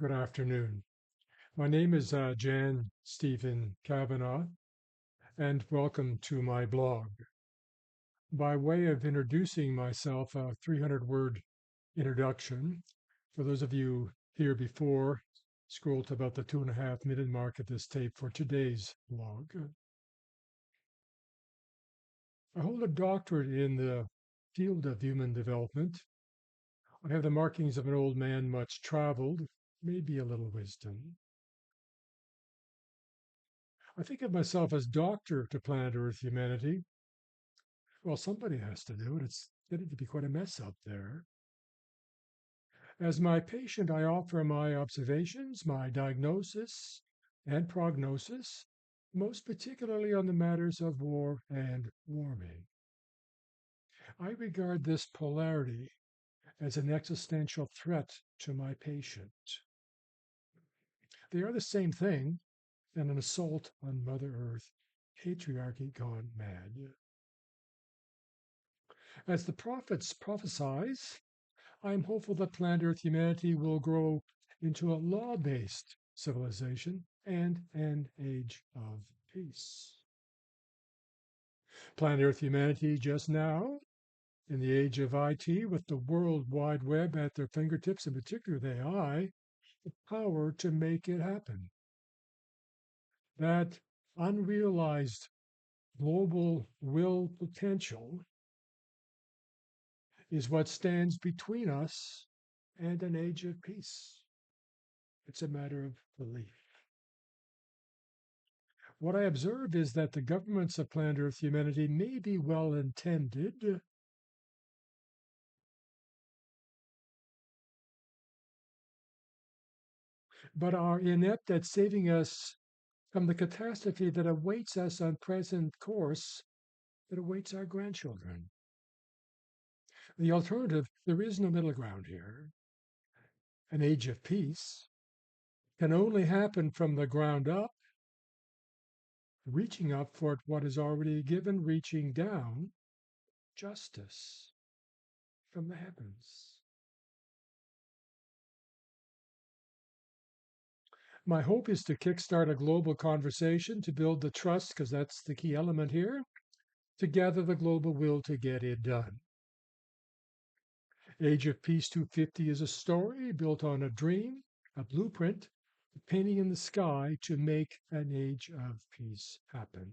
Good afternoon. My name is JanStephen Cavanaugh, and welcome to my blog. By way of introducing myself, a 300-word introduction. For those of you here before, scroll to about the 2.5-minute mark of this tape for today's blog. I hold a doctorate in the field of human development. I have the markings of an old man much traveled, maybe a little wisdom. I think of myself as doctor to planet Earth humanity. Well, somebody has to do it. It's getting to be quite a mess up there. As my patient, I offer my observations, my diagnosis, and prognosis, most particularly on the matters of war and warming. I regard this polarity as an existential threat to my patient. They are the same thing, and an assault on Mother Earth, patriarchy gone mad. As the prophets prophesize, I am hopeful that planet Earth humanity will grow into a law-based civilization and an age of peace. Planet Earth humanity just now, in the age of IT, with the World Wide Web at their fingertips, in particular the AI, the power to make it happen. That unrealized global will potential is what stands between us and an age of peace. It's a matter of belief. What I observe is that the governments of planet Earth humanity may be well intended, but are inept at saving us from the catastrophe that awaits us on present course, that awaits our grandchildren. The alternative, there is no middle ground here. An age of peace can only happen from the ground up, reaching up for what is already given, reaching down, justice from the heavens. My hope is to kickstart a global conversation to build the trust, because that's the key element here, to gather the global will to get it done. Age of Peace 250 is a story built on a dream, a blueprint, a painting in the sky to make an age of peace happen.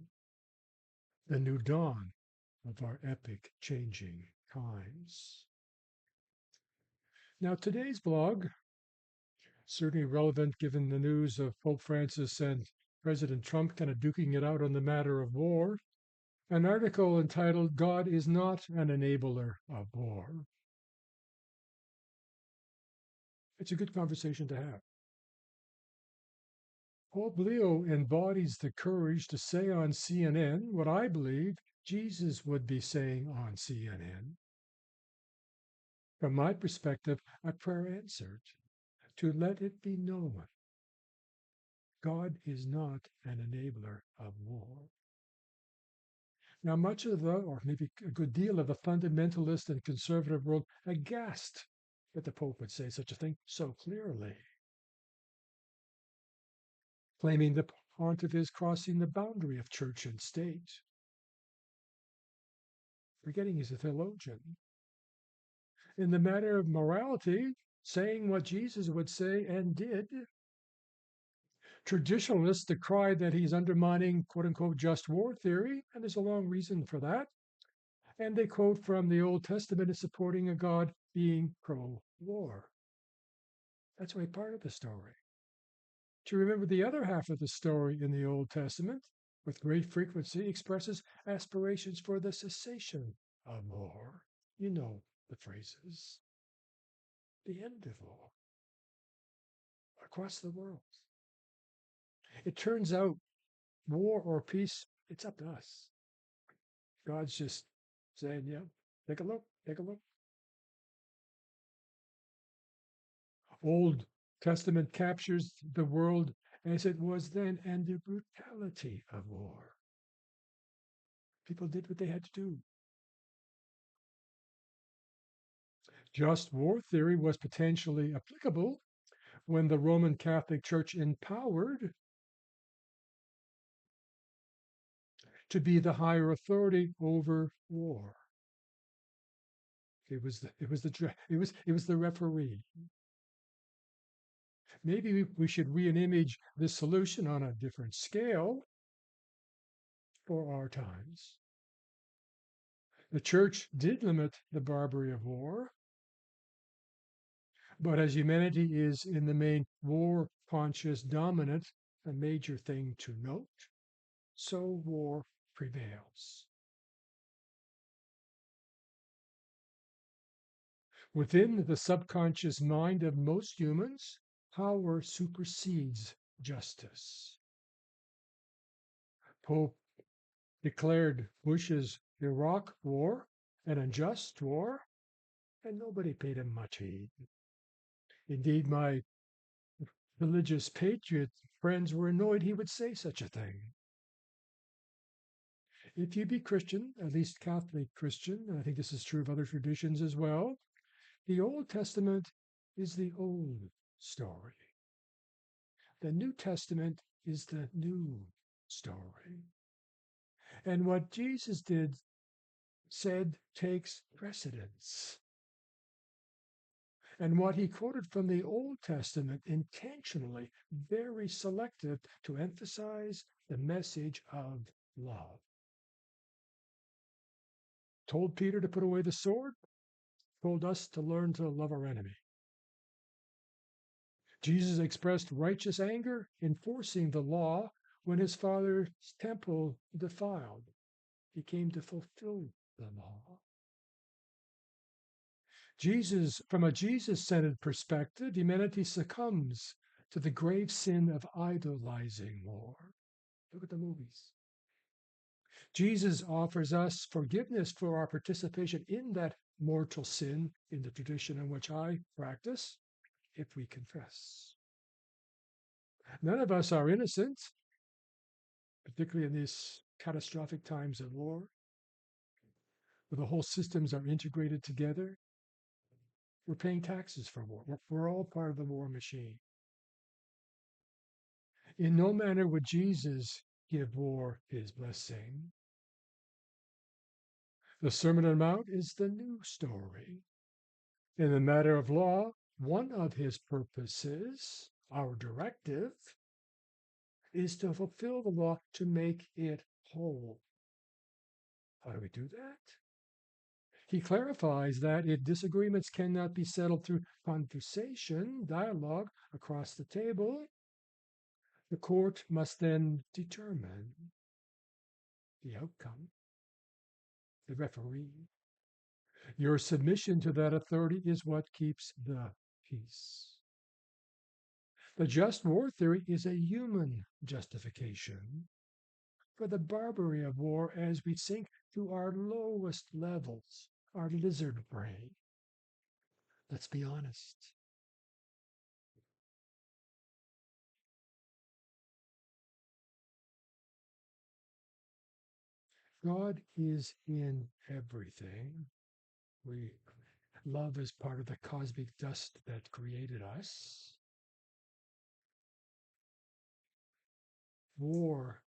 The new dawn of our epic changing times. Now, today's blog, certainly relevant given the news of Pope Francis and President Trump kind of duking it out on the matter of war, an article entitled, "God is not an enabler of war." It's a good conversation to have. Pope Leo embodies the courage to say on CNN what I believe Jesus would be saying on CNN. From my perspective, a prayer answered, to let it be known God is not an enabler of war. Now, much of the, or maybe a good deal of the fundamentalist and conservative world aghast that the Pope would say such a thing so clearly, claiming the Pontiff is crossing the boundary of church and state, forgetting he's a theologian. In the matter of morality, saying what Jesus would say and did. Traditionalists decry that he's undermining quote-unquote just war theory, and there's a long reason for that. And they quote from the Old Testament as supporting a God being pro-war. That's only part of the story. To remember the other half of the story in the Old Testament, with great frequency, expresses aspirations for the cessation of war. You know the phrases. The end of war. Across the world. It turns out, war or peace, it's up to us. God's just saying, yeah, take a look, take a look. Old Testament captures the world as it was then and the brutality of war. People did what they had to do. Just war theory was potentially applicable when the Roman Catholic Church empowered to be the higher authority over war. It was the referee. Maybe we should reimage this solution on a different scale for our times. The church did limit the barbary of war, but as humanity is in the main war-conscious dominant, a major thing to note, so war prevails. Within the subconscious mind of most humans, power supersedes justice. Pope declared Bush's Iraq war an unjust war, and nobody paid him much heed. Indeed, my religious patriot friends were annoyed he would say such a thing. If you be Christian, at least Catholic Christian, and I think this is true of other traditions as well, the Old Testament is the old story. The New Testament is the new story. And what Jesus said takes precedence. And what he quoted from the Old Testament intentionally, very selective to emphasize the message of love. Told Peter to put away the sword, told us to learn to love our enemy. Jesus expressed righteous anger, enforcing the law when his Father's temple defiled. He came to fulfill the law. From a Jesus-centered perspective, humanity succumbs to the grave sin of idolizing war. Look at the movies. Jesus offers us forgiveness for our participation in that mortal sin in the tradition in which I practice, if we confess. None of us are innocent, particularly in these catastrophic times of war, where the whole systems are integrated together. We're paying taxes for war. We're all part of the war machine. In no manner would Jesus give war his blessing. The Sermon on the Mount is the new story. In the matter of law, one of his purposes, our directive, is to fulfill the law to make it whole. How do we do that? He clarifies that if disagreements cannot be settled through conversation, dialogue across the table, the court must then determine the outcome, the referee. Your submission to that authority is what keeps the peace. The just war theory is a human justification for the barbary of war as we sink to our lowest levels, our lizard brain. Let's be honest. God is in everything. Love is part of the cosmic dust that created us. War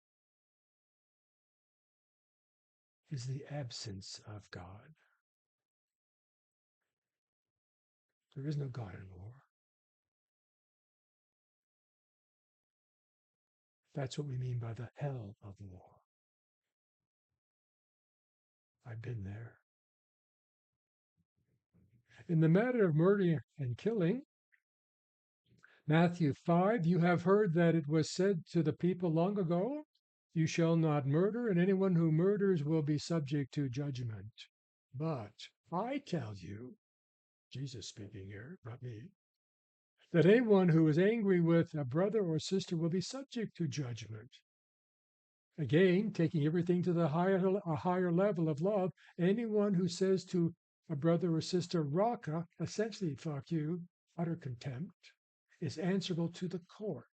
is the absence of God. There is no God in war. That's what we mean by the hell of war. I've been there. In the matter of murder and killing, Matthew 5, you have heard that it was said to the people long ago, you shall not murder, and anyone who murders will be subject to judgment. But I tell you, Jesus speaking here, not me, that anyone who is angry with a brother or sister will be subject to judgment. Again, taking everything to a higher level of love, anyone who says to a brother or sister, Raka, essentially, fuck you, utter contempt, is answerable to the court.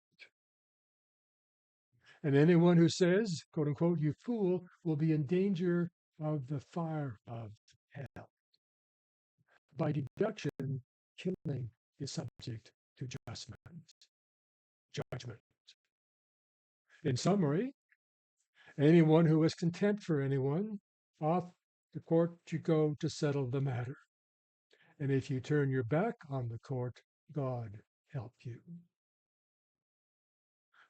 And anyone who says, quote unquote, you fool, will be in danger of the fire of hell. By deduction, killing is subject to judgment. In summary, anyone who is content for anyone, off the court you go to settle the matter. And if you turn your back on the court, God help you.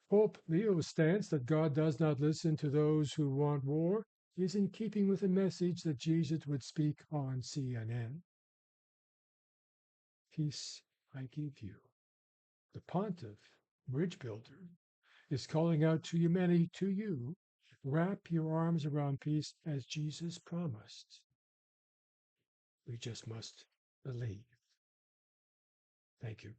Pope Leo's stance that God does not listen to those who want war is in keeping with the message that Jesus would speak on CNN. Peace I give you. The Pontiff, bridge builder, is calling out to humanity, to you, wrap your arms around peace as Jesus promised. We just must believe. Thank you.